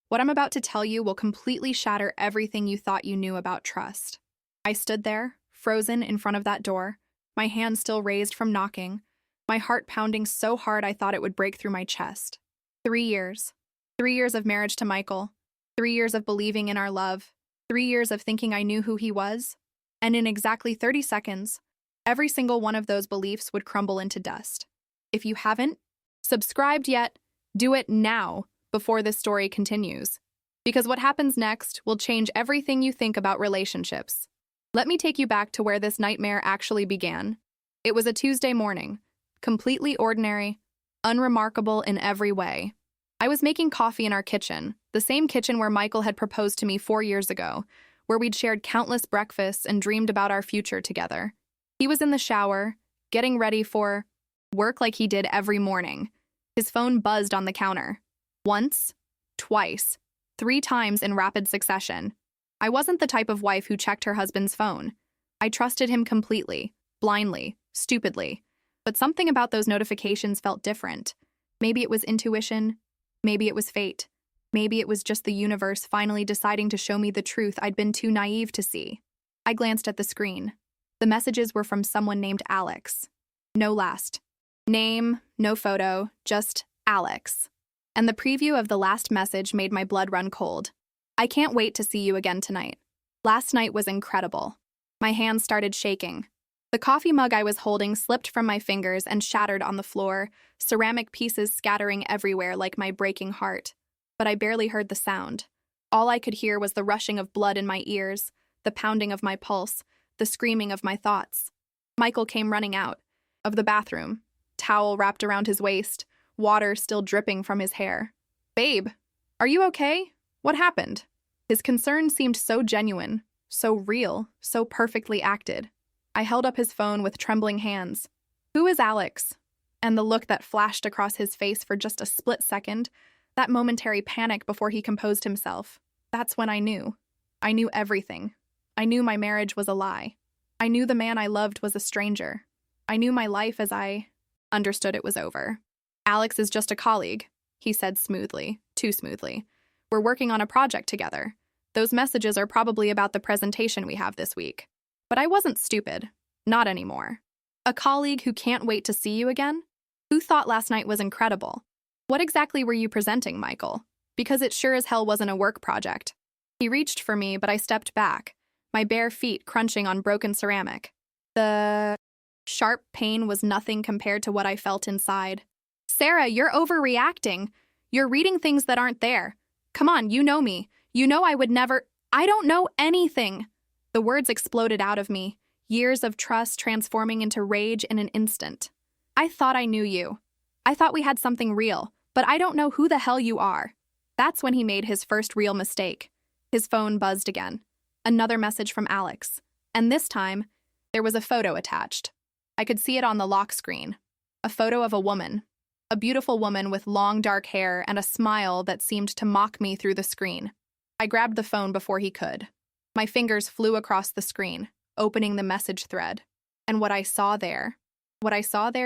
What I'm about to tell you will completely shatter everything you thought you knew about trust. I stood there, frozen in front of that door, my hand still raised from knocking, my heart pounding so hard I thought it would break through my chest. 3 years. 3 years of marriage to Michael. 3 years of believing in our love. 3 years of thinking I knew who he was. And in exactly 30 seconds, every single one of those beliefs would crumble into dust. If you haven't subscribed yet, do it now before this story continues. Because what happens next will change everything you think about relationships. Let me take you back to where this nightmare actually began. It was a Tuesday morning, completely ordinary, unremarkable in every way. I was making coffee in our kitchen, the same kitchen where Michael had proposed to me 4 years ago, where we'd shared countless breakfasts and dreamed about our future together. He was in the shower, getting ready for work like he did every morning. His phone buzzed on the counter. Once, twice, 3 times in rapid succession. I wasn't the type of wife who checked her husband's phone. I trusted him completely, blindly, stupidly. But something about those notifications felt different. Maybe it was intuition. Maybe it was fate. Maybe it was just the universe finally deciding to show me the truth I'd been too naive to see. I glanced at the screen. The messages were from someone named Alex. No last name, no photo, just Alex. And the preview of the last message made my blood run cold. I can't wait to see you again tonight. Last night was incredible. My hands started shaking. The coffee mug I was holding slipped from my fingers and shattered on the floor, ceramic pieces scattering everywhere like my breaking heart. But I barely heard the sound. All I could hear was the rushing of blood in my ears, the pounding of my pulse, the screaming of my thoughts. Michael came running out of the bathroom, towel wrapped around his waist, water still dripping from his hair. "Babe, are you okay? What happened?" His concern seemed so genuine, so real, so perfectly acted. I held up his phone with trembling hands. "Who is Alex?" And the look that flashed across his face for just a split second, that momentary panic before he composed himself. That's when I knew. I knew everything. I knew my marriage was a lie. I knew the man I loved was a stranger. I knew my life as I understood it was over. "Alex is just a colleague," he said smoothly, too smoothly. "We're working on a project together. Those messages are probably about the presentation we have this week." But I wasn't stupid. Not anymore. A colleague who can't wait to see you again? Who thought last night was incredible? What exactly were you presenting, Michael? Because it sure as hell wasn't a work project. He reached for me, but I stepped back, my bare feet crunching on broken ceramic. The sharp pain was nothing compared to what I felt inside. "Sarah, you're overreacting. You're reading things that aren't there. Come on, you know me. You know I would never—" "I don't know anything." The words exploded out of me, years of trust transforming into rage in an instant. "I thought I knew you. I thought we had something real, but I don't know who the hell you are." That's when he made his first real mistake. His phone buzzed again. Another message from Alex. And this time, there was a photo attached. I could see it on the lock screen. A photo of a woman. A beautiful woman with long dark hair and a smile that seemed to mock me through the screen. I grabbed the phone before he could. My fingers flew across the screen, opening the message thread. And what I saw there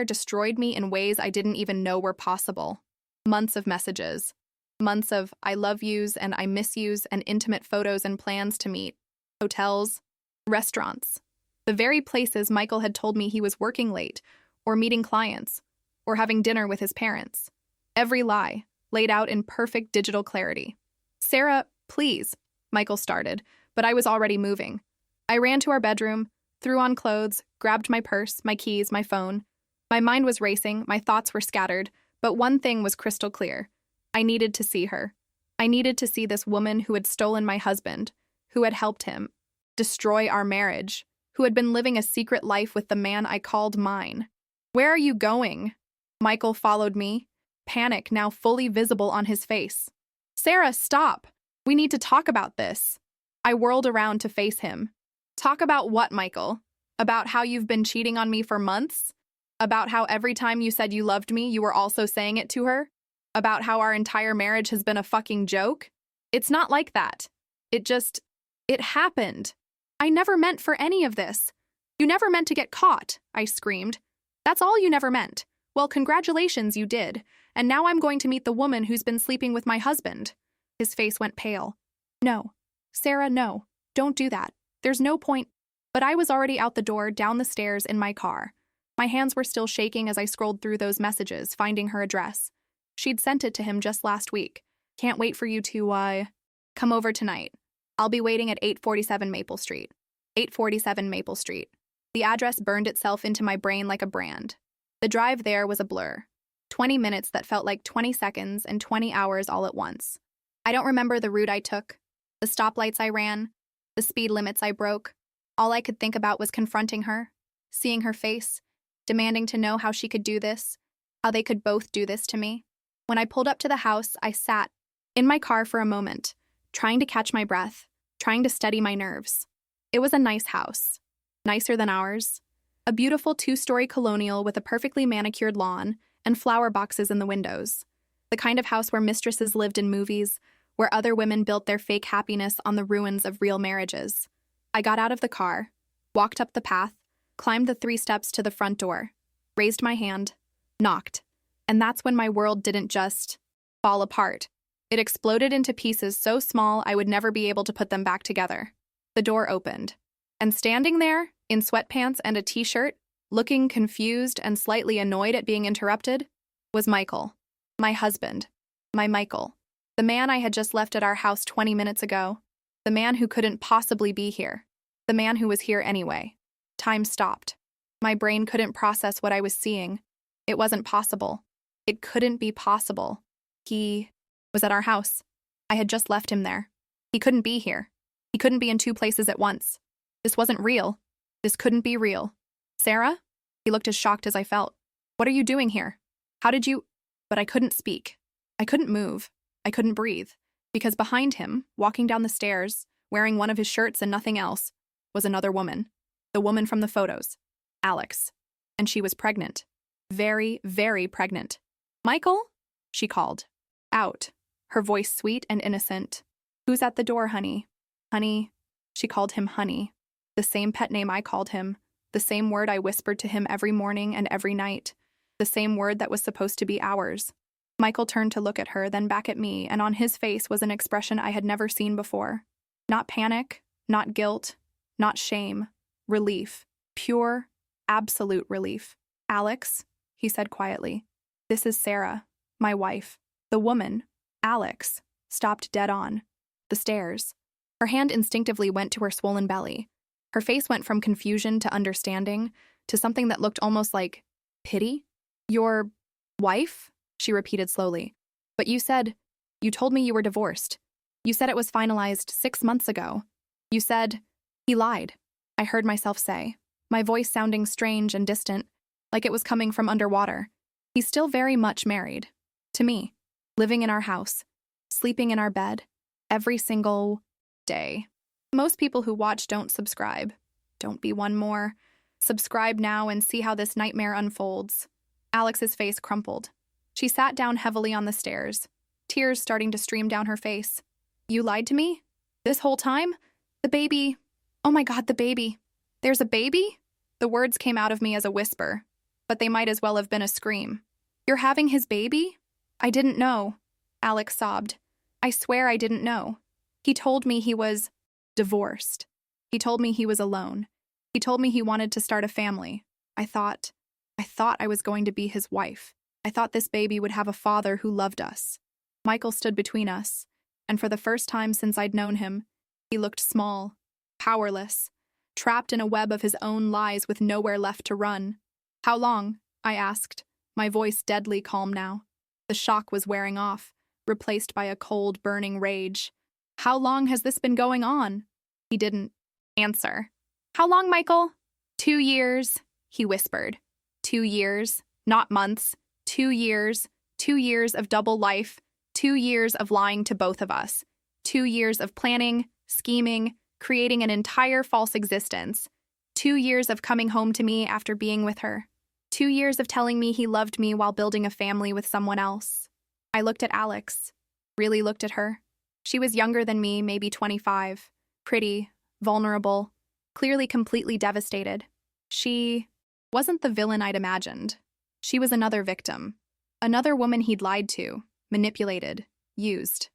destroyed me in ways I didn't even know were possible. Months of messages. Months of I love yous and I miss yous and intimate photos and plans to meet. Hotels, restaurants. The very places Michael had told me he was working late, or meeting clients, or having dinner with his parents. Every lie, laid out in perfect digital clarity. "Sarah, please," Michael started, but I was already moving. I ran to our bedroom, threw on clothes, grabbed my purse, my keys, my phone. My mind was racing, my thoughts were scattered, but one thing was crystal clear. I needed to see her. I needed to see this woman who had stolen my husband, who had helped him destroy our marriage, who had been living a secret life with the man I called mine. "Where are you going?" Michael followed me, panic now fully visible on his face. "Sarah, stop. We need to talk about this." I whirled around to face him. "Talk about what, Michael? About how you've been cheating on me for months? About how every time you said you loved me, you were also saying it to her? About how our entire marriage has been a fucking joke? It's not like that. It happened. I never meant for any of this. You never meant to get caught," I screamed. "That's all you never meant. Well, congratulations, you did. And now I'm going to meet the woman who's been sleeping with my husband." His face went pale. No. Sarah, no. Don't do that. There's no point. But I was already out the door, down the stairs, in my car. My hands were still shaking as I scrolled through those messages, finding her address. She'd sent it to him just last week. Can't wait for you to, come over tonight. I'll be waiting at 847 Maple Street. 847 Maple Street. The address burned itself into my brain like a brand. The drive there was a blur. 20 minutes that felt like 20 seconds and 20 hours all at once. I don't remember the route I took, the stoplights I ran, the speed limits I broke. All I could think about was confronting her, seeing her face, demanding to know how she could do this, how they could both do this to me. When I pulled up to the house, I sat in my car for a moment, trying to catch my breath, trying to steady my nerves. It was a nice house, nicer than ours. A beautiful 2-story colonial with a perfectly manicured lawn and flower boxes in the windows. The kind of house where mistresses lived in movies, where other women built their fake happiness on the ruins of real marriages. I got out of the car, walked up the path, climbed the 3 steps to the front door, raised my hand, knocked. And that's when my world didn't just fall apart. It exploded into pieces so small I would never be able to put them back together. The door opened. And standing there, in sweatpants and a t-shirt, looking confused and slightly annoyed at being interrupted, was Michael. My husband. My Michael. The man I had just left at our house 20 minutes ago. The man who couldn't possibly be here. The man who was here anyway. Time stopped. My brain couldn't process what I was seeing. It wasn't possible. It couldn't be possible. He was at our house. I had just left him there. He couldn't be here. He couldn't be in 2 places at once. This wasn't real. This couldn't be real. Sarah? He looked as shocked as I felt. What are you doing here? How did you— But I couldn't speak. I couldn't move. I couldn't breathe. Because behind him, walking down the stairs, wearing one of his shirts and nothing else, was another woman. The woman from the photos. Alex. And she was pregnant. Very, very pregnant. Michael? She called. Out. Her voice sweet and innocent. Who's at the door, honey? Honey. She called him honey. The same pet name I called him. The same word I whispered to him every morning and every night. The same word that was supposed to be ours. Michael turned to look at her, then back at me, and on his face was an expression I had never seen before. Not panic, not guilt, not shame. Relief. Pure, absolute relief. Alex, he said quietly. This is Sarah, my wife. The woman, Alex, stopped dead on. The stairs. Her hand instinctively went to her swollen belly. Her face went from confusion to understanding to something that looked almost like pity. Your wife? She repeated slowly. But you told me you were divorced. You said it was finalized 6 months ago. You said— He lied, I heard myself say, my voice sounding strange and distant, like it was coming from underwater. He's still very much married. To me. Living in our house. Sleeping in our bed. Every single day. Most people who watch don't subscribe. Don't be one more. Subscribe now and see how this nightmare unfolds. Alex's face crumpled. She sat down heavily on the stairs, tears starting to stream down her face. You lied to me? This whole time? The baby— Oh my God, the baby. There's a baby? The words came out of me as a whisper, but they might as well have been a scream. You're having his baby? I didn't know. Alex sobbed. I swear I didn't know. He told me he was divorced. He told me he was alone. He told me he wanted to start a family. I thought I was going to be his wife. I thought this baby would have a father who loved us. Michael stood between us, and for the first time since I'd known him, he looked small, powerless, trapped in a web of his own lies with nowhere left to run. How long? I asked, my voice deadly calm now. The shock was wearing off, replaced by a cold, burning rage. How long has this been going on? He didn't answer. How long, Michael? 2 years, he whispered. 2 years, not months. 2 years, 2 years of double life, 2 years of lying to both of us, 2 years of planning, scheming, creating an entire false existence, 2 years of coming home to me after being with her, 2 years of telling me he loved me while building a family with someone else. I looked at Alex, really looked at her. She was younger than me, maybe 25, pretty, vulnerable, clearly completely devastated. She wasn't the villain I'd imagined. She was another victim, another woman he'd lied to, manipulated, used.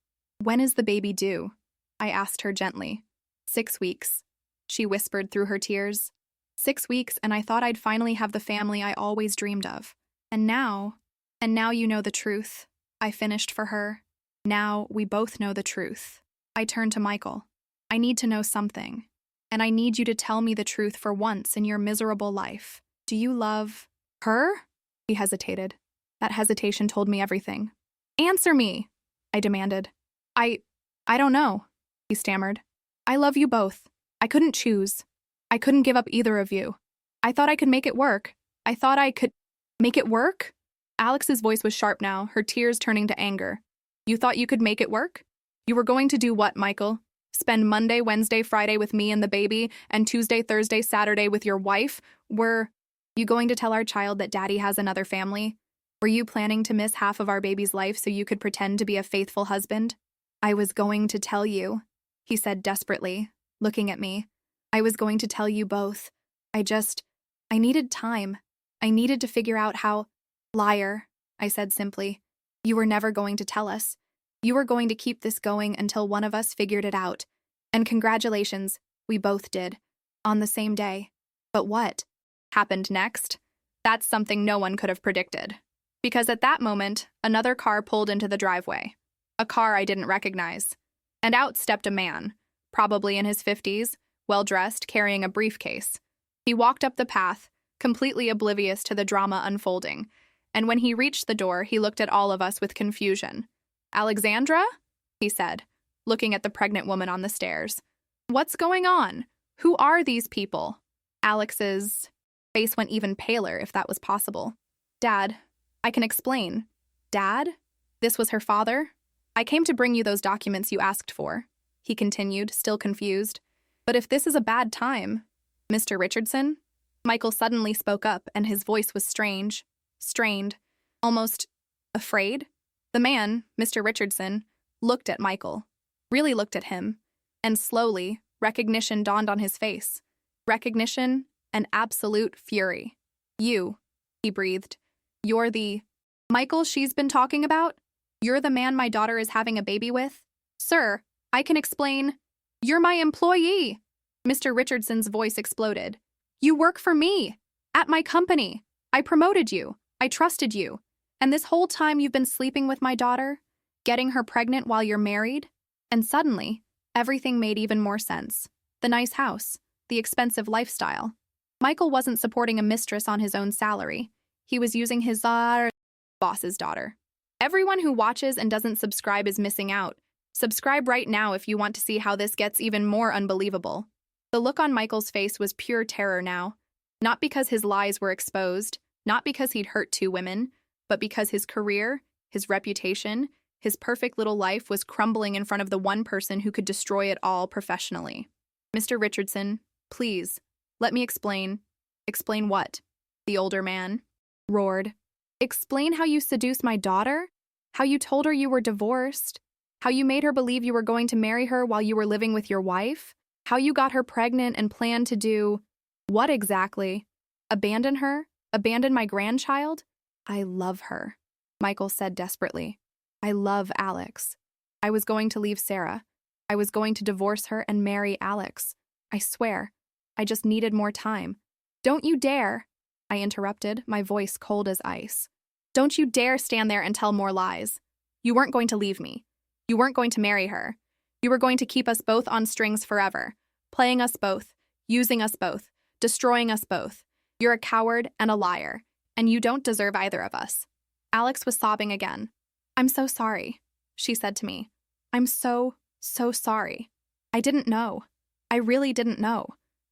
When is the baby due? I asked her gently. 6 weeks, she whispered through her tears. 6 weeks, and I thought I'd finally have the family I always dreamed of. And now you know the truth. I finished for her. Now we both know the truth. I turned to Michael. I need to know something. And I need you to tell me the truth for once in your miserable life. Do you love her? He hesitated. That hesitation told me everything. Answer me, I demanded. I don't know, he stammered. I love you both. I couldn't choose. I couldn't give up either of you. I thought I could make it work. I thought I could make it work? Alex's voice was sharp now, her tears turning to anger. You thought you could make it work? You were going to do what, Michael? Spend Monday, Wednesday, Friday with me and the baby, and Tuesday, Thursday, Saturday with your wife? Were you going to tell our child that Daddy has another family? Were you planning to miss half of our baby's life so you could pretend to be a faithful husband? I was going to tell you, he said desperately, looking at me. I was going to tell you both. I needed time. I needed to figure out how. Liar, I said simply. You were never going to tell us. You were going to keep this going until one of us figured it out. And congratulations, we both did. On the same day. But what happened next? That's something no one could have predicted. Because at that moment, another car pulled into the driveway. A car I didn't recognize. And out stepped a man, probably in his 50s, well-dressed, carrying a briefcase. He walked up the path, completely oblivious to the drama unfolding, and when he reached the door, he looked at all of us with confusion. Alexandra? He said, looking at the pregnant woman on the stairs. What's going on? Who are these people? Alex's face went even paler, if that was possible. Dad, I can explain. Dad? This was her father? I came to bring you those documents you asked for, he continued, still confused. But if this is a bad time, Mr. Richardson? Michael suddenly spoke up, and his voice was strange, strained, almost afraid. The man, Mr. Richardson, looked at Michael, really looked at him, and slowly, recognition dawned on his face. Recognition and absolute fury. You, he breathed. You're the Michael she's been talking about? You're the man my daughter is having a baby with? Sir, I can explain. You're my employee. Mr. Richardson's voice exploded. You work for me. At my company. I promoted you. I trusted you. And this whole time you've been sleeping with my daughter? Getting her pregnant while you're married? And suddenly, everything made even more sense. The nice house. The expensive lifestyle. Michael wasn't supporting a mistress on his own salary. He was using his boss's daughter. Everyone who watches and doesn't subscribe is missing out. Subscribe right now if you want to see how this gets even more unbelievable. The look on Michael's face was pure terror now. Not because his lies were exposed, not because he'd hurt 2 women, but because his career, his reputation, his perfect little life was crumbling in front of the one person who could destroy it all professionally. Mr. Richardson, please, let me explain. Explain what? The older man roared. Explain how you seduced my daughter? How you told her you were divorced? How you made her believe you were going to marry her while you were living with your wife? How you got her pregnant and planned to do what exactly? Abandon her? Abandon my grandchild? I love her, Michael said desperately. I love Alex. I was going to leave Sarah. I was going to divorce her and marry Alex. I swear. I just needed more time. Don't you dare, I interrupted, my voice cold as ice. Don't you dare stand there and tell more lies. You weren't going to leave me. You weren't going to marry her. You were going to keep us both on strings forever, playing us both, using us both, destroying us both. You're a coward and a liar, and you don't deserve either of us. Alex was sobbing again. I'm so sorry, she said to me. I'm so sorry. I didn't know. I really didn't know.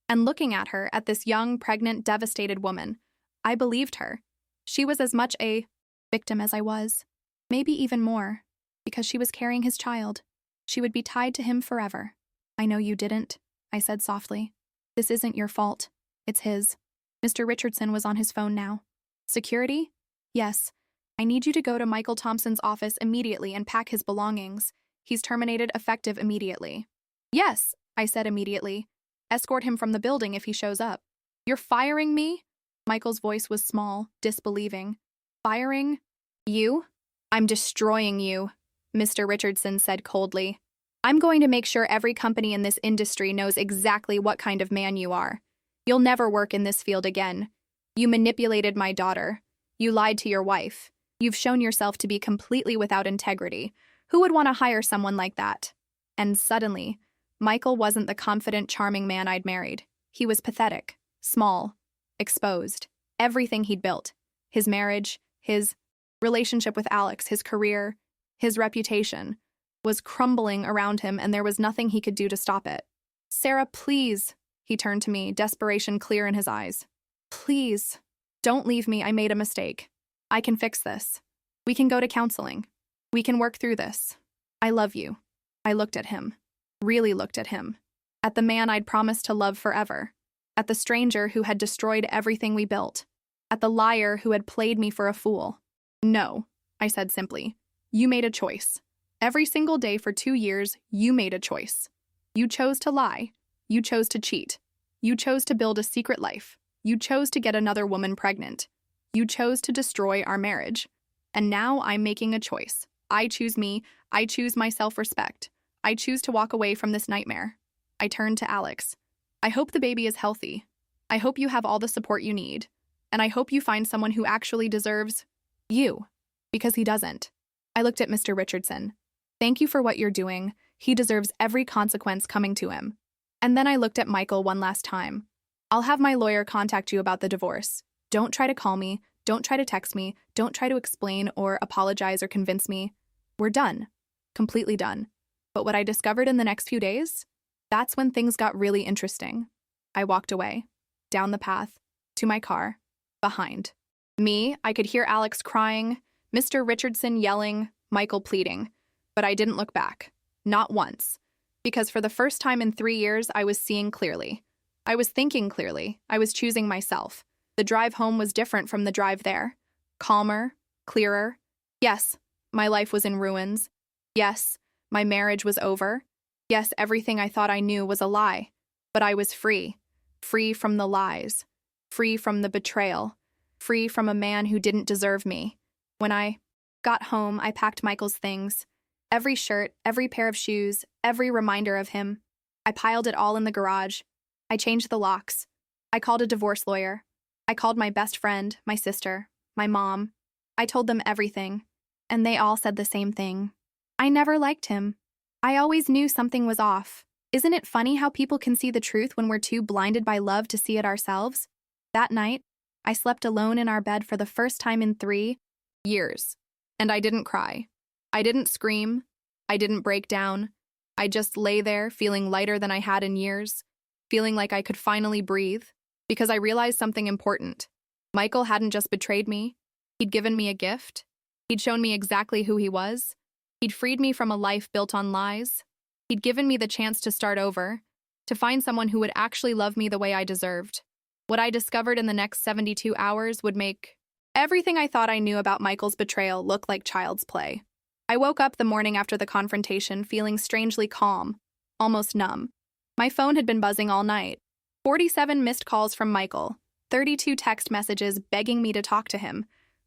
And looking at her, at this young, pregnant, devastated woman, I believed her. She was as much a victim as I was, maybe even more, because she was carrying his child. She would be tied to him forever. I know you didn't, I said softly. This isn't your fault. It's his. Mr. Richardson was on his phone now. Security? Yes. I need you to go to Michael Thompson's office immediately and pack his belongings. He's terminated effective immediately. Yes, I said immediately. Escort him from the building if he shows up. You're firing me? Michael's voice was small, disbelieving. Firing? You? I'm destroying you. Mr. Richardson said coldly. I'm going to make sure every company in this industry knows exactly what kind of man you are. You'll never work in this field again. You manipulated my daughter. You lied to your wife. You've shown yourself to be completely without integrity. Who would want to hire someone like that? And suddenly, Michael wasn't the confident, charming man I'd married. He was pathetic, small, exposed. Everything he'd built, his marriage, his relationship with Alex, his career, his reputation, was crumbling around him, and there was nothing he could do to stop it. Sarah, please, he turned to me, desperation clear in his eyes. Please, don't leave me. I made a mistake. I can fix this. We can go to counseling. We can work through this. I love you. I looked at him, really looked at him, at the man I'd promised to love forever, at the stranger who had destroyed everything we built, at the liar who had played me for a fool. No, I said simply. You made a choice. Every single day for 2 years, you made a choice. You chose to lie. You chose to cheat. You chose to build a secret life. You chose to get another woman pregnant. You chose to destroy our marriage. And now I'm making a choice. I choose me. I choose my self-respect. I choose to walk away from this nightmare. I turned to Alex. I hope the baby is healthy. I hope you have all the support you need. And I hope you find someone who actually deserves you, because he doesn't. I looked at Mr. Richardson. Thank you for what you're doing. He deserves every consequence coming to him. And then I looked at Michael one last time. I'll have my lawyer contact you about the divorce. Don't try to call me. Don't try to text me. Don't try to explain or apologize or convince me. We're done. Completely done. But what I discovered in the next few days, that's when things got really interesting. I walked away, down the path, to my car, behind. Me, I could hear Alex crying, Mr. Richardson yelling, Michael pleading. But I didn't look back. Not once. Because for the first time in 3 years, I was seeing clearly. I was thinking clearly. I was choosing myself. The drive home was different from the drive there. Calmer, clearer. Yes, my life was in ruins. Yes, my marriage was over. Yes, everything I thought I knew was a lie. But I was free. Free from the lies. Free from the betrayal. Free from a man who didn't deserve me. When I got home, I packed Michael's things. Every shirt, every pair of shoes, every reminder of him. I piled it all in the garage. I changed the locks. I called a divorce lawyer. I called my best friend, my sister, my mom. I told them everything. And they all said the same thing. I never liked him. I always knew something was off. Isn't it funny how people can see the truth when we're too blinded by love to see it ourselves? That night, I slept alone in our bed for the first time in 3 years. And I didn't cry. I didn't scream. I didn't break down. I just lay there feeling lighter than I had in years, feeling like I could finally breathe, because I realized something important. Michael hadn't just betrayed me. He'd given me a gift. He'd shown me exactly who he was. He'd freed me from a life built on lies. He'd given me the chance to start over, to find someone who would actually love me the way I deserved. What I discovered in the next 72 hours would make everything I thought I knew about Michael's betrayal look like child's play. I woke up the morning after the confrontation feeling strangely calm, almost numb. My phone had been buzzing all night. 47 missed calls from Michael, 32 text messages begging me to talk to him,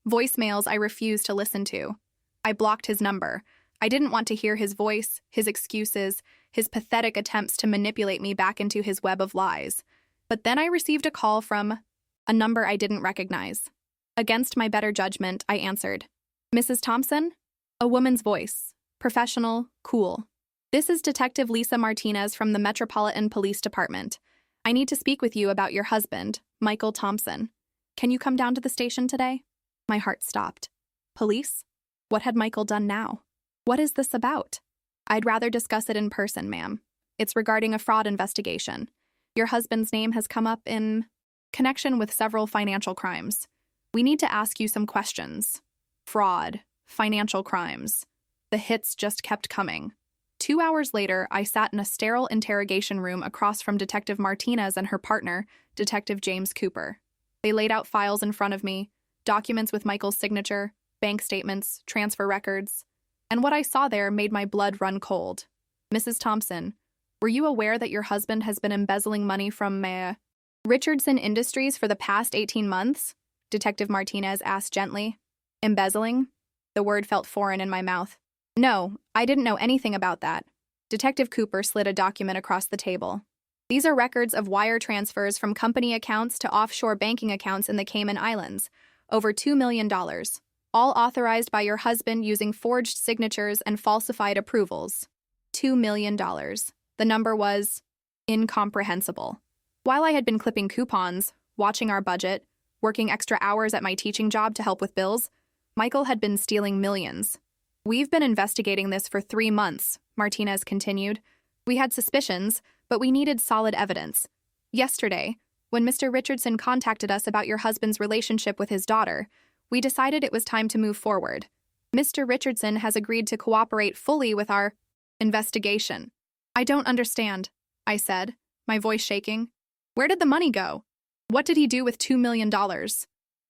voicemails I refused to listen to. I blocked his number. I didn't want to hear his voice, his excuses, his pathetic attempts to manipulate me back into his web of lies. But then I received a call from a number I didn't recognize. Against my better judgment, I answered. Mrs. Thompson? A woman's voice. Professional, cool. This is Detective Lisa Martinez from the Metropolitan Police Department. I need to speak with you about your husband, Michael Thompson. Can you come down to the station today? My heart stopped. Police? What had Michael done now? What is this about? I'd rather discuss it in person, ma'am. It's regarding a fraud investigation. Your husband's name has come up in connection with several financial crimes. We need to ask you some questions. Fraud, financial crimes. The hits just kept coming. 2 hours later, I sat in a sterile interrogation room across from Detective Martinez and her partner, Detective James Cooper. They laid out files in front of me, documents with Michael's signature, bank statements, transfer records. And what I saw there made my blood run cold. Mrs. Thompson, were you aware that your husband has been embezzling money from Richardson Industries for the past 18 months? Detective Martinez asked gently. Embezzling? The word felt foreign in my mouth. No, I didn't know anything about that. Detective Cooper slid a document across the table. These are records of wire transfers from company accounts to offshore banking accounts in the Cayman Islands. Over $2 million. All authorized by your husband using forged signatures and falsified approvals. $2 million. The number was incomprehensible. While I had been clipping coupons, watching our budget, working extra hours at my teaching job to help with bills, Michael had been stealing millions. We've been investigating this for 3 months, Martinez continued. We had suspicions, but we needed solid evidence. Yesterday, when Mr. Richardson contacted us about your husband's relationship with his daughter, we decided it was time to move forward. Mr. Richardson has agreed to cooperate fully with our investigation. I don't understand, I said, my voice shaking. Where did the money go? What did he do with $2 million?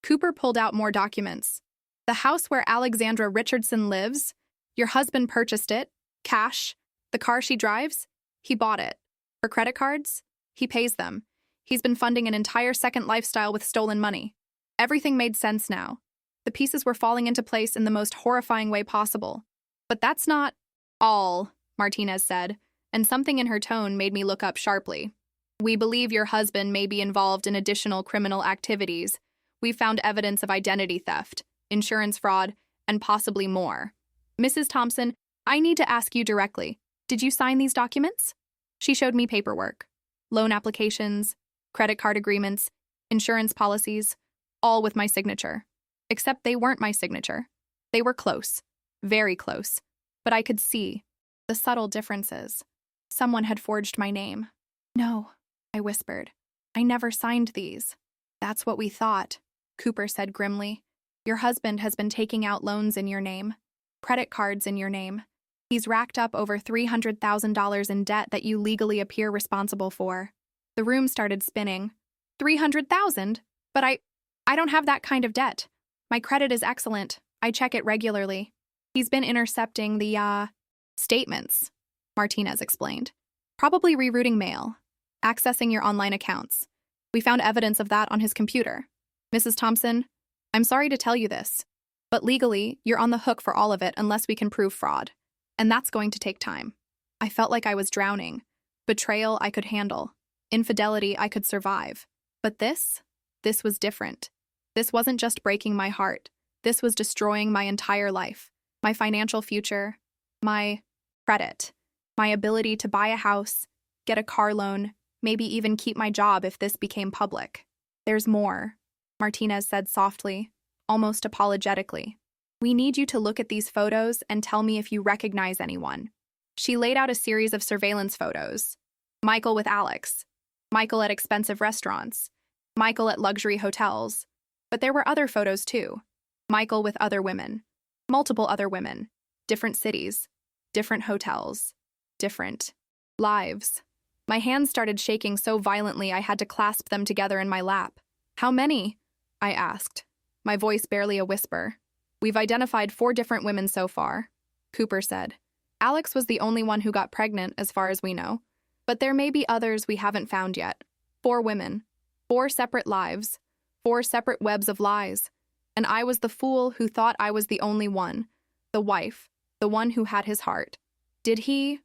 Cooper pulled out more documents. The house where Alexandra Richardson lives? Your husband purchased it. Cash. The car she drives? He bought it. Her credit cards? He pays them. He's been funding an entire second lifestyle with stolen money. Everything made sense now. The pieces were falling into place in the most horrifying way possible. But that's not all, Martinez said, and something in her tone made me look up sharply. We believe your husband may be involved in additional criminal activities. We found evidence of identity theft, insurance fraud, and possibly more. Mrs. Thompson, I need to ask you directly. Did you sign these documents? She showed me paperwork. Loan applications, credit card agreements, insurance policies, all with my signature. Except they weren't my signature. They were close, very close, but I could see the subtle differences. Someone had forged my name. No, I whispered. I never signed these. That's what we thought, Cooper said grimly. Your husband has been taking out loans in your name, credit cards in your name. He's racked up over $300,000 in debt that you legally appear responsible for. The room started spinning. $300,000? But I don't have that kind of debt. My credit is excellent. I check it regularly. He's been intercepting the, statements, Martinez explained. Probably rerouting mail, accessing your online accounts. We found evidence of that on his computer. Mrs. Thompson, I'm sorry to tell you this, but legally, you're on the hook for all of it unless we can prove fraud. And that's going to take time. I felt like I was drowning. Betrayal I could handle. Infidelity I could survive. But this was different. This wasn't just breaking my heart. This was destroying my entire life, my financial future, my credit, my ability to buy a house, get a car loan, maybe even keep my job if this became public. There's more, Martinez said softly, almost apologetically. We need you to look at these photos and tell me if you recognize anyone. She laid out a series of surveillance photos. Michael with Alex, Michael at expensive restaurants, Michael at luxury hotels. But there were other photos too. Michael with other women, multiple other women, different cities, different hotels, different lives. My hands started shaking so violently I had to clasp them together in my lap. How many? I asked, my voice barely a whisper. We've identified 4 different women so far, Cooper said. Alex was the only one who got pregnant as far as we know. But there may be others we haven't found yet. 4 women, 4 separate lives, 4 separate webs of lies. And I was the fool who thought I was the only one, the wife, the one who had his heart. Did he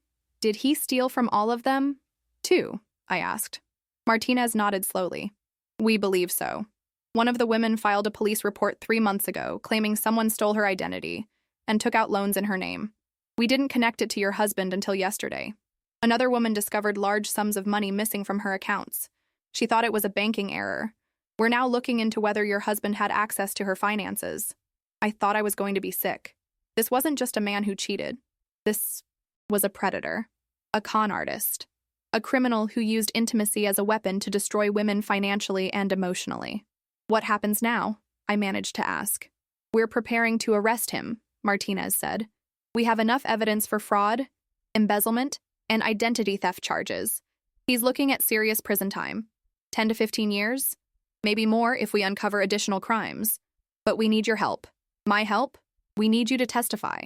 steal from all of them, too? I asked. Martinez nodded slowly. We believe so. One of the women filed a police report 3 months ago, claiming someone stole her identity and took out loans in her name. We didn't connect it to your husband until yesterday. Another woman discovered large sums of money missing from her accounts. She thought it was a banking error. We're now looking into whether your husband had access to her finances. I thought I was going to be sick. This wasn't just a man who cheated. This was a predator, a con artist, a criminal who used intimacy as a weapon to destroy women financially and emotionally. What happens now? I managed to ask. We're preparing to arrest him, Martinez said. We have enough evidence for fraud, embezzlement, and identity theft charges. He's looking at serious prison time. 10 to 15 years? Maybe more if we uncover additional crimes. But we need your help. My help? We need you to testify.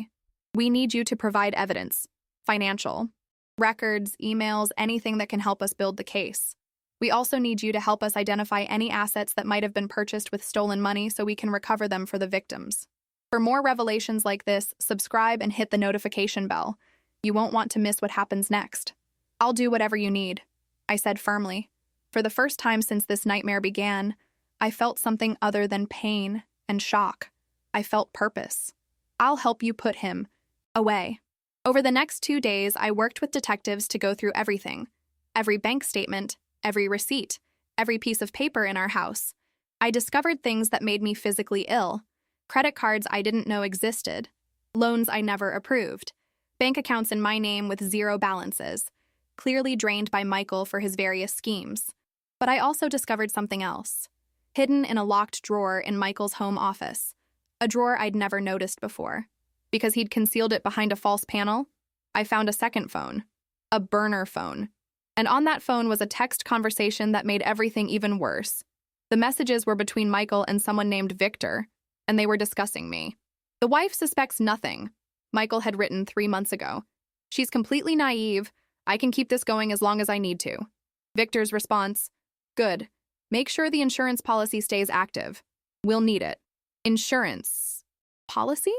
We need you to provide evidence. Financial. Records, emails, anything that can help us build the case. We also need you to help us identify any assets that might have been purchased with stolen money so we can recover them for the victims. For more revelations like this, subscribe and hit the notification bell. You won't want to miss what happens next. I'll do whatever you need, I said firmly. For the first time since this nightmare began, I felt something other than pain and shock. I felt purpose. I'll help you put him away. Over the next 2 days, I worked with detectives to go through everything. Every bank statement, every receipt, every piece of paper in our house. I discovered things that made me physically ill. Credit cards I didn't know existed. Loans I never approved. Bank accounts in my name with zero balances. Clearly drained by Michael for his various schemes. But I also discovered something else. Hidden in a locked drawer in Michael's home office. A drawer I'd never noticed before. Because he'd concealed it behind a false panel, I found a second phone. A burner phone. And on that phone was a text conversation that made everything even worse. The messages were between Michael and someone named Victor, and they were discussing me. The wife suspects nothing, Michael had written 3 months ago. She's completely naive. I can keep this going as long as I need to. Victor's response, good. Make sure the insurance policy stays active. We'll need it. Insurance policy?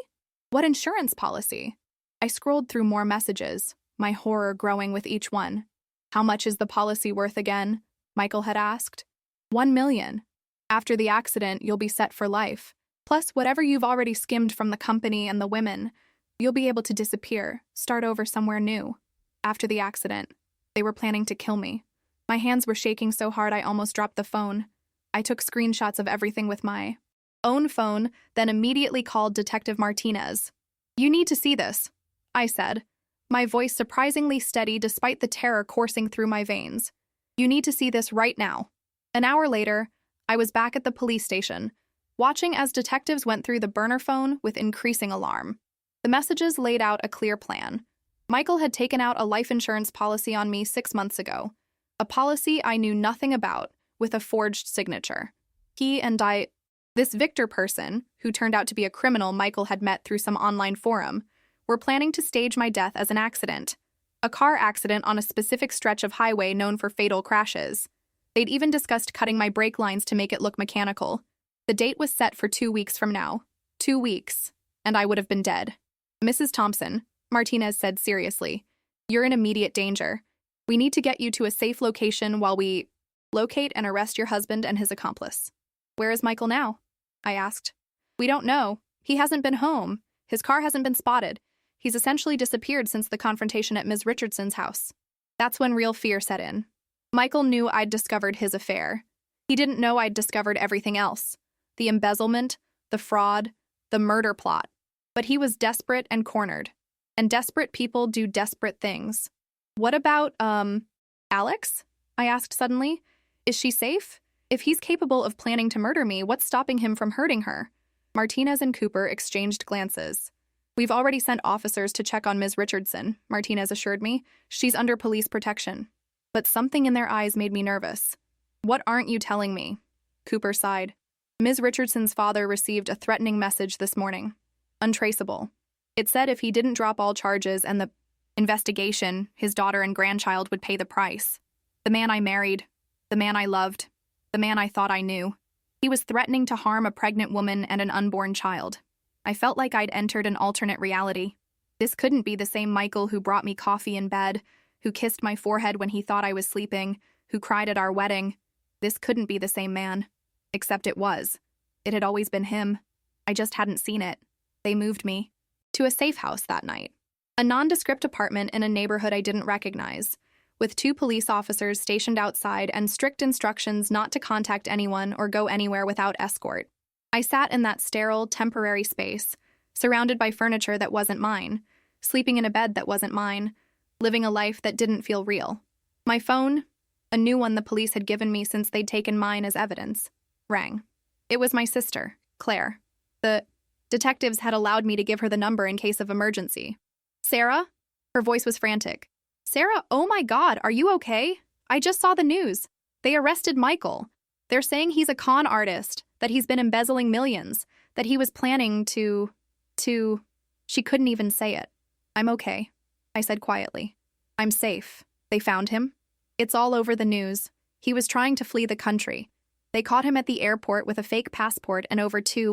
What insurance policy? I scrolled through more messages, my horror growing with each one. How much is the policy worth again? Michael had asked. 1 million. After the accident, you'll be set for life. Plus, whatever you've already skimmed from the company and the women, you'll be able to disappear, start over somewhere new. After the accident, they were planning to kill me. My hands were shaking so hard I almost dropped the phone. I took screenshots of everything with my own phone, then immediately called Detective Martinez. You need to see this, I said, my voice surprisingly steady despite the terror coursing through my veins. You need to see this right now. An hour later, I was back at the police station, watching as detectives went through the burner phone with increasing alarm. The messages laid out a clear plan. Michael had taken out a life insurance policy on me 6 months ago, a policy I knew nothing about, with a forged signature. He and this Victor person, who turned out to be a criminal Michael had met through some online forum, were planning to stage my death as an accident. A car accident on a specific stretch of highway known for fatal crashes. They'd even discussed cutting my brake lines to make it look mechanical. The date was set for 2 weeks from now. 2 weeks, and I would have been dead. Mrs. Thompson, Martinez said seriously, you're in immediate danger. We need to get you to a safe location while we locate and arrest your husband and his accomplice. Where is Michael now? I asked. We don't know. He hasn't been home. His car hasn't been spotted. He's essentially disappeared since the confrontation at Ms. Richardson's house. That's when real fear set in. Michael knew I'd discovered his affair. He didn't know I'd discovered everything else. The embezzlement, the fraud, the murder plot. But he was desperate and cornered. And desperate people do desperate things. What about, Alex? I asked suddenly. Is she safe? If he's capable of planning to murder me, what's stopping him from hurting her? Martinez and Cooper exchanged glances. We've already sent officers to check on Ms. Richardson, Martinez assured me. She's under police protection. But something in their eyes made me nervous. What aren't you telling me? Cooper sighed. Ms. Richardson's father received a threatening message this morning. Untraceable. It said if he didn't drop all charges and the investigation, his daughter and grandchild would pay the price. The man I married, the man I loved, the man I thought I knew. He was threatening to harm a pregnant woman and an unborn child. I felt like I'd entered an alternate reality. This couldn't be the same Michael who brought me coffee in bed, who kissed my forehead when he thought I was sleeping, who cried at our wedding. This couldn't be the same man. Except it was. It had always been him. I just hadn't seen it. They moved me to a safe house that night. A nondescript apartment in a neighborhood I didn't recognize, with 2 police officers stationed outside and strict instructions not to contact anyone or go anywhere without escort. I sat in that sterile, temporary space, surrounded by furniture that wasn't mine, sleeping in a bed that wasn't mine, living a life that didn't feel real. My phone, a new one the police had given me since they'd taken mine as evidence, rang. It was my sister, Claire. The detectives had allowed me to give her the number in case of emergency. Sarah? Her voice was frantic. Sarah, oh my God, are you okay? I just saw the news. They arrested Michael. They're saying he's a con artist, that he's been embezzling millions, that he was planning to... She couldn't even say it. I'm okay, I said quietly. I'm safe. They found him. It's all over the news. He was trying to flee the country. They caught him at the airport with a fake passport and over 2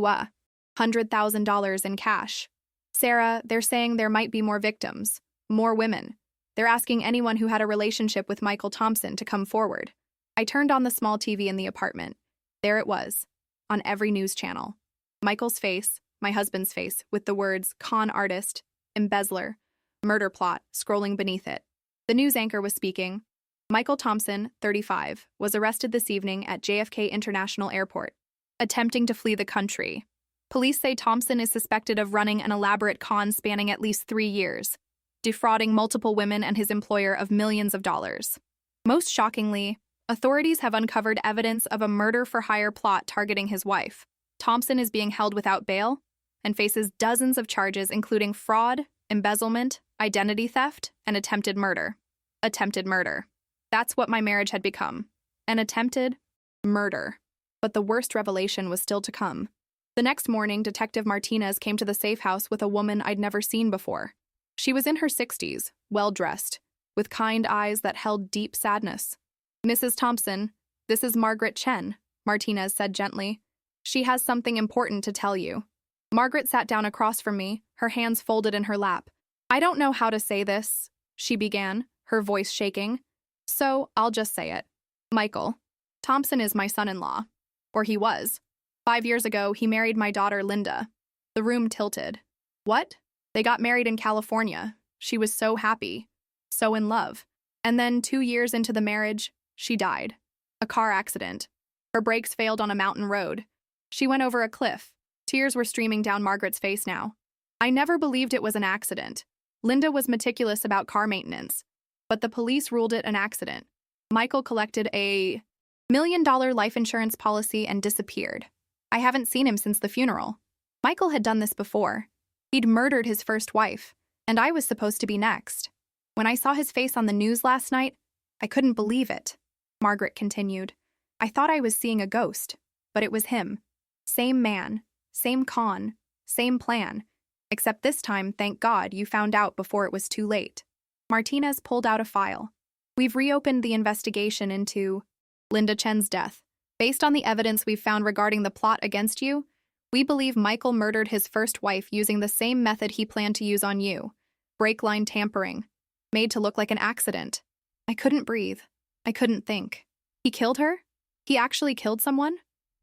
$100,000 in cash. Sarah, they're saying there might be more victims, more women. They're asking anyone who had a relationship with Michael Thompson to come forward. I turned on the small TV in the apartment. There it was, on every news channel. Michael's face, my husband's face, with the words con artist, embezzler, murder plot scrolling beneath it. The news anchor was speaking. Michael Thompson, 35, was arrested this evening at JFK International Airport, attempting to flee the country. Police say Thompson is suspected of running an elaborate con spanning at least 3 years, defrauding multiple women and his employer of millions of dollars. Most shockingly, authorities have uncovered evidence of a murder-for-hire plot targeting his wife. Thompson is being held without bail and faces dozens of charges including fraud, embezzlement, identity theft, and attempted murder. Attempted murder. That's what my marriage had become. An attempted murder. But the worst revelation was still to come. The next morning, Detective Martinez came to the safe house with a woman I'd never seen before. She was in her 60s, well-dressed, with kind eyes that held deep sadness. "Mrs. Thompson, this is Margaret Chen," Martinez said gently. "She has something important to tell you." Margaret sat down across from me, her hands folded in her lap. "I don't know how to say this," she began, her voice shaking. "So I'll just say it. Michael Thompson is my son-in-law. Or he was. 5 years ago, he married my daughter, Linda." The room tilted. "What?" "They got married in California. She was so happy. So in love. And then 2 years into the marriage, she died. A car accident. Her brakes failed on a mountain road. She went over a cliff." Tears were streaming down Margaret's face now. "I never believed it was an accident. Linda was meticulous about car maintenance. But the police ruled it an accident. Michael collected a $1 million life insurance policy and disappeared. I haven't seen him since the funeral. Michael had done this before. He'd murdered his first wife, and I was supposed to be next. When I saw his face on the news last night, I couldn't believe it." Margaret continued. "I thought I was seeing a ghost, but it was him. Same man, same con, same plan. Except this time, thank God, you found out before it was too late." Martinez pulled out a file. "We've reopened the investigation into Linda Chen's death. Based on the evidence we've found regarding the plot against you, we believe Michael murdered his first wife using the same method he planned to use on you. Brake line tampering. Made to look like an accident." I couldn't breathe. I couldn't think. "He killed her? He actually killed someone?"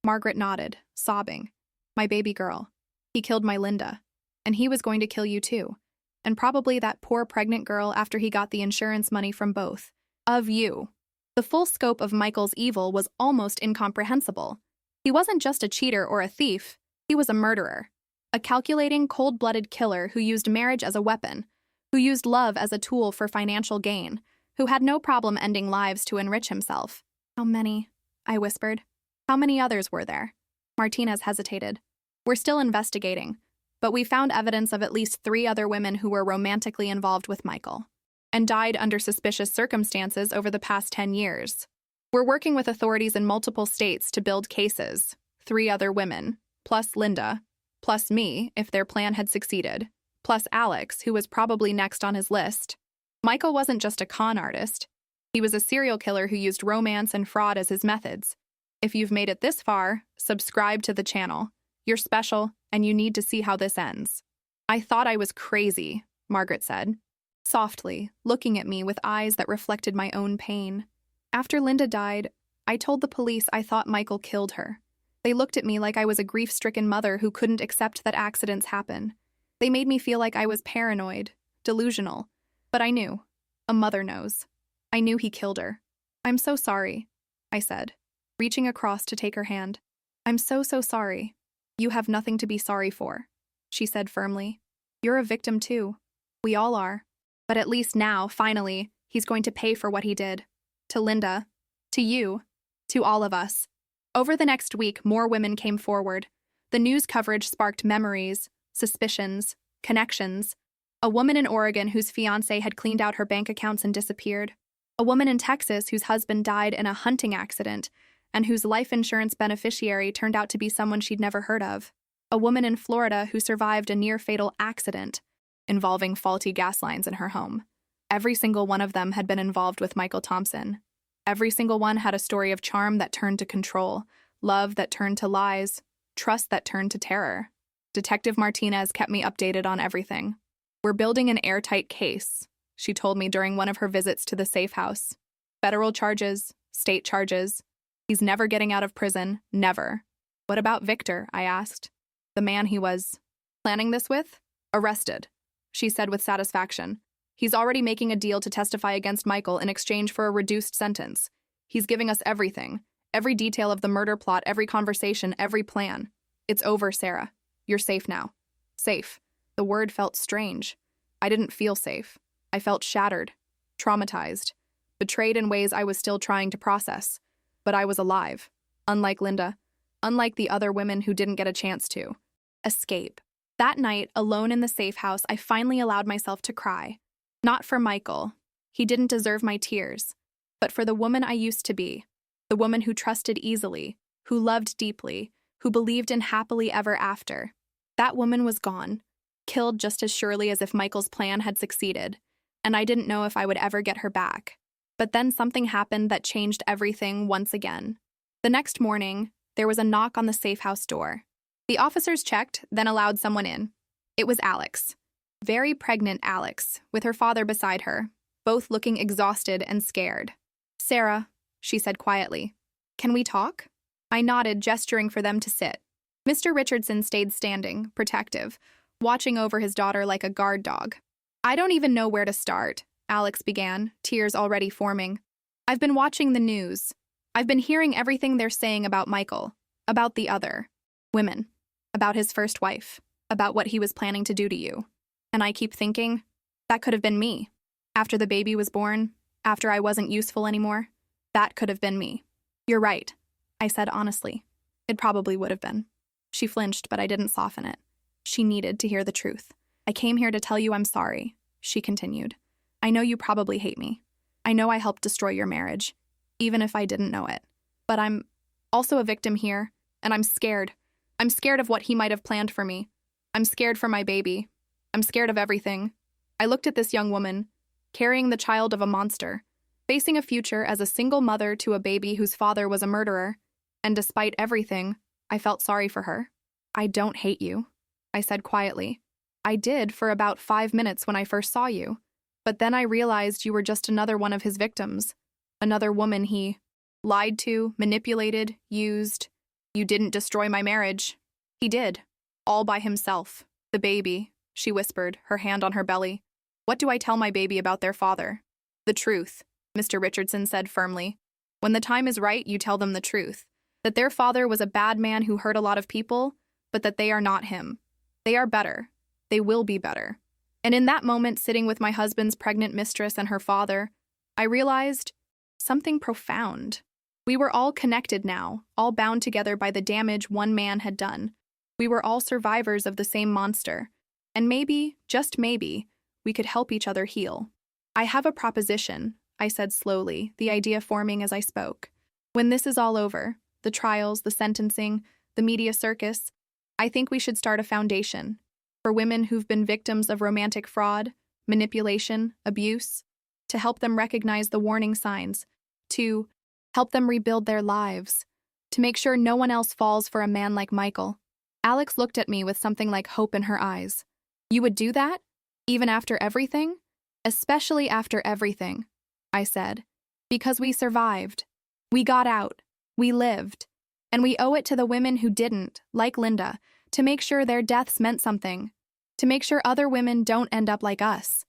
Margaret nodded, sobbing. "My baby girl. He killed my Linda. And he was going to kill you too. And probably that poor pregnant girl after he got the insurance money from both of you." The full scope of Michael's evil was almost incomprehensible. He wasn't just a cheater or a thief, he was a murderer. A calculating, cold-blooded killer who used marriage as a weapon, who used love as a tool for financial gain, who had no problem ending lives to enrich himself. "How many?" I whispered. "How many others were there?" Martinez hesitated. "We're still investigating, but we found evidence of at least 3 other women who were romantically involved with Michael and died under suspicious circumstances over the past 10 years. We're working with authorities in multiple states to build cases. 3 other women, plus Linda, plus me, if their plan had succeeded, plus Alex, who was probably next on his list. Michael wasn't just a con artist. He was a serial killer who used romance and fraud as his methods. If you've made it this far, subscribe to the channel. You're special, and you need to see how this ends." "I thought I was crazy," Margaret said, softly, looking at me with eyes that reflected my own pain. "After Linda died, I told the police I thought Michael killed her. They looked at me like I was a grief-stricken mother who couldn't accept that accidents happen. They made me feel like I was paranoid, delusional. But I knew. A mother knows. I knew he killed her. I'm so sorry," I said, reaching across to take her hand. "I'm so sorry." "You have nothing to be sorry for," she said firmly. "You're a victim too. We all are. But at least now, finally, he's going to pay for what he did. To Linda. To you. To all of us." Over the next week, more women came forward. The news coverage sparked memories, suspicions, connections. A woman in Oregon whose fiancé had cleaned out her bank accounts and disappeared. A woman in Texas whose husband died in a hunting accident and whose life insurance beneficiary turned out to be someone she'd never heard of. A woman in Florida who survived a near-fatal accident involving faulty gas lines in her home. Every single one of them had been involved with Michael Thompson. Every single one had a story of charm that turned to control, love that turned to lies, trust that turned to terror. Detective Martinez kept me updated on everything. "We're building an airtight case," she told me during one of her visits to the safe house. "Federal charges, state charges. He's never getting out of prison, never." "What about Victor?" I asked. "The man he was planning this with?" "Arrested," she said with satisfaction. "He's already making a deal to testify against Michael in exchange for a reduced sentence. He's giving us everything, every detail of the murder plot, every conversation, every plan. It's over, Sarah. You're safe now." Safe. The word felt strange. I didn't feel safe. I felt shattered, traumatized, betrayed in ways I was still trying to process. But I was alive. Unlike Linda, unlike the other women who didn't get a chance to escape. That night, alone in the safe house, I finally allowed myself to cry. Not for Michael. He didn't deserve my tears. But for the woman I used to be. The woman who trusted easily, who loved deeply, who believed in happily ever after. That woman was gone, killed just as surely as if Michael's plan had succeeded, and I didn't know if I would ever get her back. But then something happened that changed everything once again. The next morning, there was a knock on the safe house door. The officers checked, then allowed someone in. It was Alex. Very pregnant Alex, with her father beside her, both looking exhausted and scared. "Sarah," she said quietly, "can we talk?" I nodded, gesturing for them to sit. Mr. Richardson stayed standing, protective, watching over his daughter like a guard dog. "I don't even know where to start," Alex began, tears already forming. "I've been watching the news. I've been hearing everything they're saying about Michael, about the other women, about his first wife, about what he was planning to do to you. And I keep thinking, that could have been me. After the baby was born, after I wasn't useful anymore, that could have been me." "You're right," I said honestly. "It probably would have been." She flinched, but I didn't soften it. She needed to hear the truth. "I came here to tell you I'm sorry," she continued. "I know you probably hate me. I know I helped destroy your marriage, even if I didn't know it. But I'm also a victim here, and I'm scared. I'm scared of what he might have planned for me. I'm scared for my baby. I'm scared of everything." I looked at this young woman, carrying the child of a monster, facing a future as a single mother to a baby whose father was a murderer, and despite everything, I felt sorry for her. "I don't hate you," I said quietly. "I did for about 5 minutes when I first saw you, but then I realized you were just another one of his victims, another woman he lied to, manipulated, used. You didn't destroy my marriage. He did, all by himself. The baby," she whispered, her hand on her belly. "What do I tell my baby about their father?" "The truth," Mr. Richardson said firmly. "When the time is right, you tell them the truth. That their father was a bad man who hurt a lot of people, but that they are not him. They are better. They will be better." And in that moment, sitting with my husband's pregnant mistress and her father, I realized something profound. We were all connected now, all bound together by the damage one man had done. We were all survivors of the same monster. And maybe, just maybe, we could help each other heal. "I have a proposition," I said slowly, the idea forming as I spoke. "When this is all over, the trials, the sentencing, the media circus, I think we should start a foundation for women who've been victims of romantic fraud, manipulation, abuse, to help them recognize the warning signs, to help them rebuild their lives, to make sure no one else falls for a man like Michael." Alex looked at me with something like hope in her eyes. "You would do that? Even after everything?" "Especially after everything," I said. "Because we survived. We got out. We lived. And we owe it to the women who didn't, like Linda, to make sure their deaths meant something. To make sure other women don't end up like us."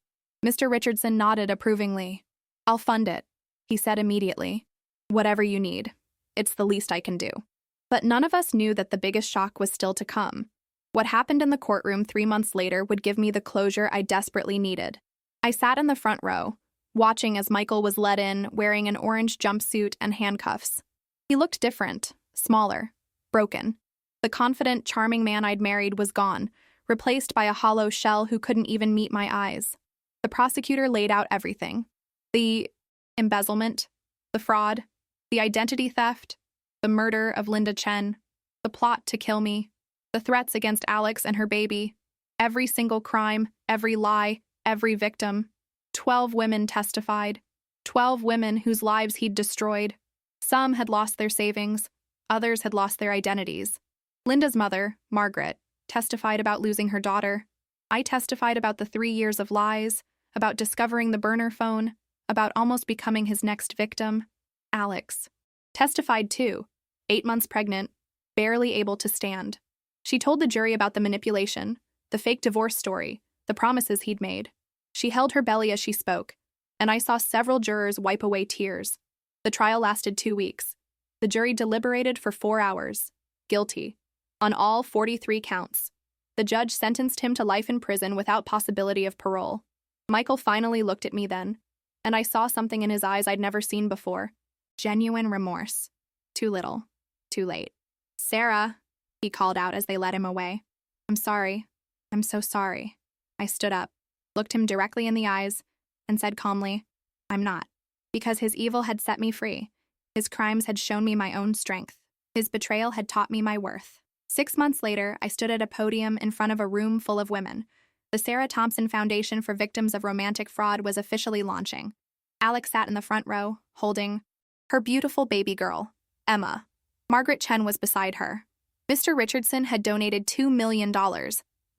Mr. Richardson nodded approvingly. "I'll fund it," he said immediately. "Whatever you need. It's the least I can do." But none of us knew that the biggest shock was still to come. What happened in the courtroom 3 months later would give me the closure I desperately needed. I sat in the front row, watching as Michael was led in, wearing an orange jumpsuit and handcuffs. He looked different, smaller, broken. The confident, charming man I'd married was gone, replaced by a hollow shell who couldn't even meet my eyes. The prosecutor laid out everything. The embezzlement, the fraud, the identity theft, the murder of Linda Chen, the plot to kill me, the threats against Alex and her baby, every single crime, every lie, every victim. 12 women testified. 12 women whose lives he'd destroyed. Some had lost their savings. Others had lost their identities. Linda's mother, Margaret, testified about losing her daughter. I testified about the 3 years of lies, about discovering the burner phone, about almost becoming his next victim. Alex testified too, 8 months pregnant, barely able to stand. She told the jury about the manipulation, the fake divorce story, the promises he'd made. She held her belly as she spoke, and I saw several jurors wipe away tears. The trial lasted 2 weeks. The jury deliberated for 4 hours. Guilty. On all 43 counts. The judge sentenced him to life in prison without possibility of parole. Michael finally looked at me then, and I saw something in his eyes I'd never seen before. Genuine remorse. Too little. Too late. "Sarah," he called out as they led him away. "I'm sorry. I'm so sorry." I stood up, looked him directly in the eyes, and said calmly, "I'm not." Because his evil had set me free. His crimes had shown me my own strength. His betrayal had taught me my worth. 6 months later, I stood at a podium in front of a room full of women. The Sarah Thompson Foundation for Victims of Romantic Fraud was officially launching. Alex sat in the front row, holding her beautiful baby girl, Emma. Margaret Chen was beside her. Mr. Richardson had donated $2 million,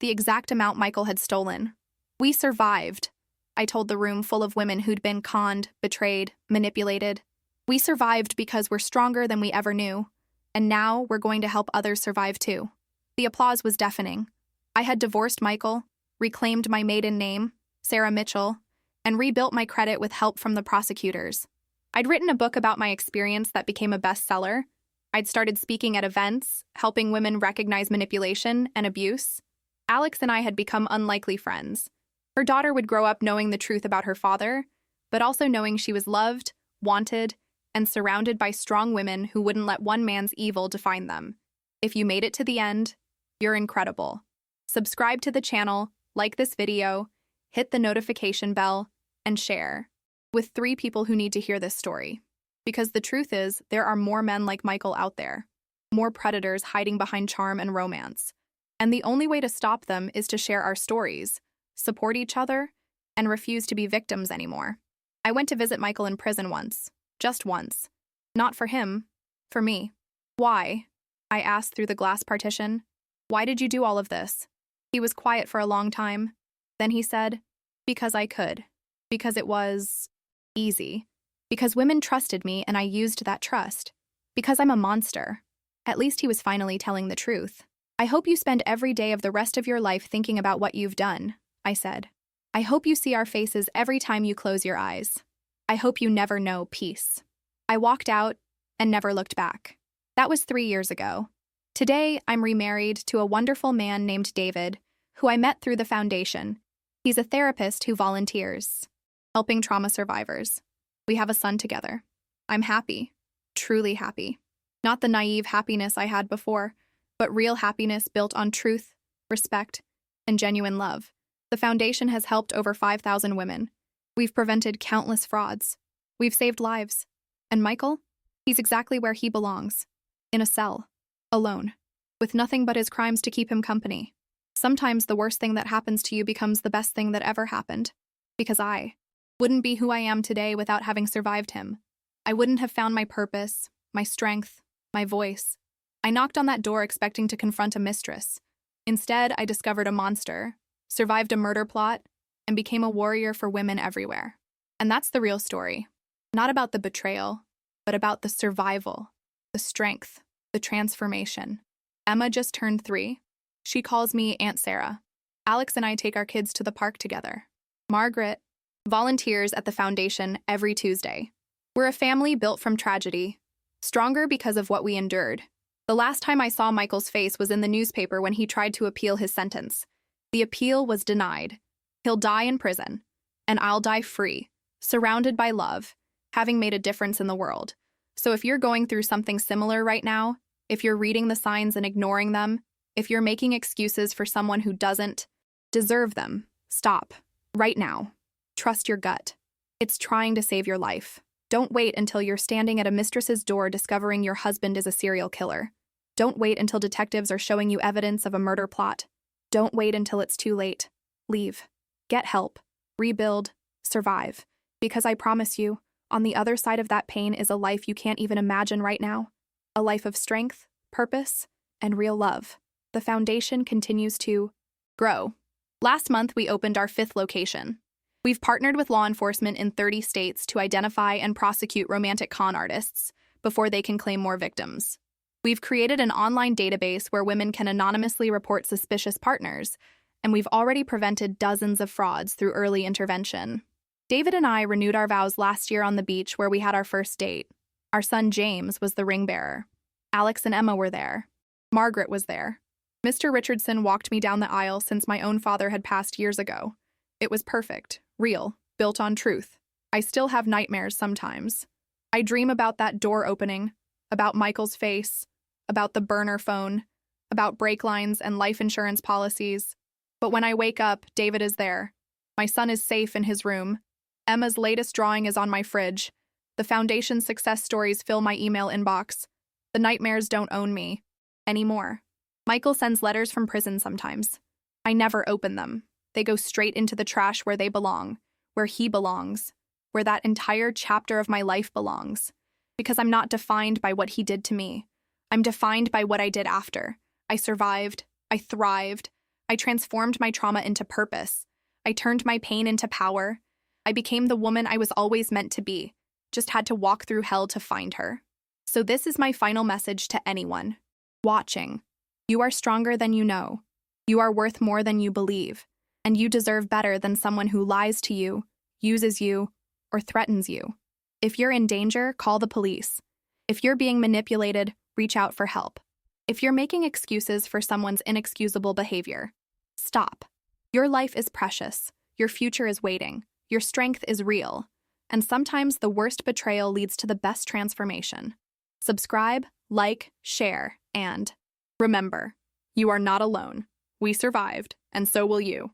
the exact amount Michael had stolen. "We survived," I told the room full of women who'd been conned, betrayed, manipulated. "We survived because we're stronger than we ever knew, and now we're going to help others survive too." The applause was deafening. I had divorced Michael, reclaimed my maiden name, Sarah Mitchell, and rebuilt my credit with help from the prosecutors. I'd written a book about my experience that became a bestseller. I'd started speaking at events, helping women recognize manipulation and abuse. Alex and I had become unlikely friends. Her daughter would grow up knowing the truth about her father, but also knowing she was loved, wanted, and surrounded by strong women who wouldn't let one man's evil define them. If you made it to the end, you're incredible. Subscribe to the channel, like this video, hit the notification bell, and share with 3 people who need to hear this story. Because the truth is, there are more men like Michael out there, more predators hiding behind charm and romance. And the only way to stop them is to share our stories, support each other, and refuse to be victims anymore. I went to visit Michael in prison once, just once. Not for him, for me. "Why?" I asked through the glass partition. "Why did you do all of this?" He was quiet for a long time. Then he said, "Because I could. Because it was easy. Because women trusted me and I used that trust. Because I'm a monster." At least he was finally telling the truth. "I hope you spend every day of the rest of your life thinking about what you've done," I said. "I hope you see our faces every time you close your eyes. I hope you never know peace." I walked out and never looked back. That was 3 years ago. Today, I'm remarried to a wonderful man named David, who I met through the foundation. He's a therapist who volunteers, helping trauma survivors. We have a son together. I'm happy, truly happy. Not the naive happiness I had before, but real happiness built on truth, respect, and genuine love. The foundation has helped over 5,000 women. We've prevented countless frauds. We've saved lives. And Michael? He's exactly where he belongs. In a cell. Alone. With nothing but his crimes to keep him company. Sometimes the worst thing that happens to you becomes the best thing that ever happened. Because I wouldn't be who I am today without having survived him. I wouldn't have found my purpose, my strength, my voice. I knocked on that door expecting to confront a mistress. Instead, I discovered a monster, survived a murder plot, and became a warrior for women everywhere. And that's the real story. Not about the betrayal, but about the survival, the strength, the transformation. Emma just turned 3. She calls me Aunt Sarah. Alex and I take our kids to the park together. Margaret volunteers at the foundation every Tuesday. We're a family built from tragedy, stronger because of what we endured. The last time I saw Michael's face was in the newspaper when he tried to appeal his sentence. The appeal was denied. He'll die in prison, and I'll die free, surrounded by love, having made a difference in the world. So if you're going through something similar right now, if you're reading the signs and ignoring them, if you're making excuses for someone who doesn't deserve them, stop. Right now. Trust your gut. It's trying to save your life. Don't wait until you're standing at a mistress's door discovering your husband is a serial killer. Don't wait until detectives are showing you evidence of a murder plot. Don't wait until it's too late. Leave. Get help. Rebuild. Survive. Because I promise you, on the other side of that pain is a life you can't even imagine right now. A life of strength, purpose, and real love. the foundation continues to grow. Last month, we opened our 5th location. We've partnered with law enforcement in 30 states to identify and prosecute romantic con artists before they can claim more victims. We've created an online database where women can anonymously report suspicious partners, and we've already prevented dozens of frauds through early intervention. David and I renewed our vows last year on the beach where we had our first date. Our son James was the ring bearer. Alex and Emma were there. Margaret was there. Mr. Richardson walked me down the aisle since my own father had passed years ago. It was perfect, real, built on truth. I still have nightmares sometimes. I dream about that door opening, about Michael's face, about the burner phone, about brake lines and life insurance policies. But when I wake up, David is there. My son is safe in his room. Emma's latest drawing is on my fridge. The foundation's success stories fill my email inbox. The nightmares don't own me anymore. Michael sends letters from prison sometimes. I never open them. They go straight into the trash where they belong, where he belongs, where that entire chapter of my life belongs. Because I'm not defined by what he did to me. I'm defined by what I did after. I survived. I thrived. I transformed my trauma into purpose. I turned my pain into power. I became the woman I was always meant to be. Just had to walk through hell to find her. So this is my final message to anyone watching. You are stronger than you know. You are worth more than you believe. And you deserve better than someone who lies to you, uses you, or threatens you. If you're in danger, call the police. If you're being manipulated, reach out for help. If you're making excuses for someone's inexcusable behavior, stop. Your life is precious. Your future is waiting. Your strength is real. And sometimes the worst betrayal leads to the best transformation. Subscribe, like, share, and remember, you are not alone. We survived, and so will you.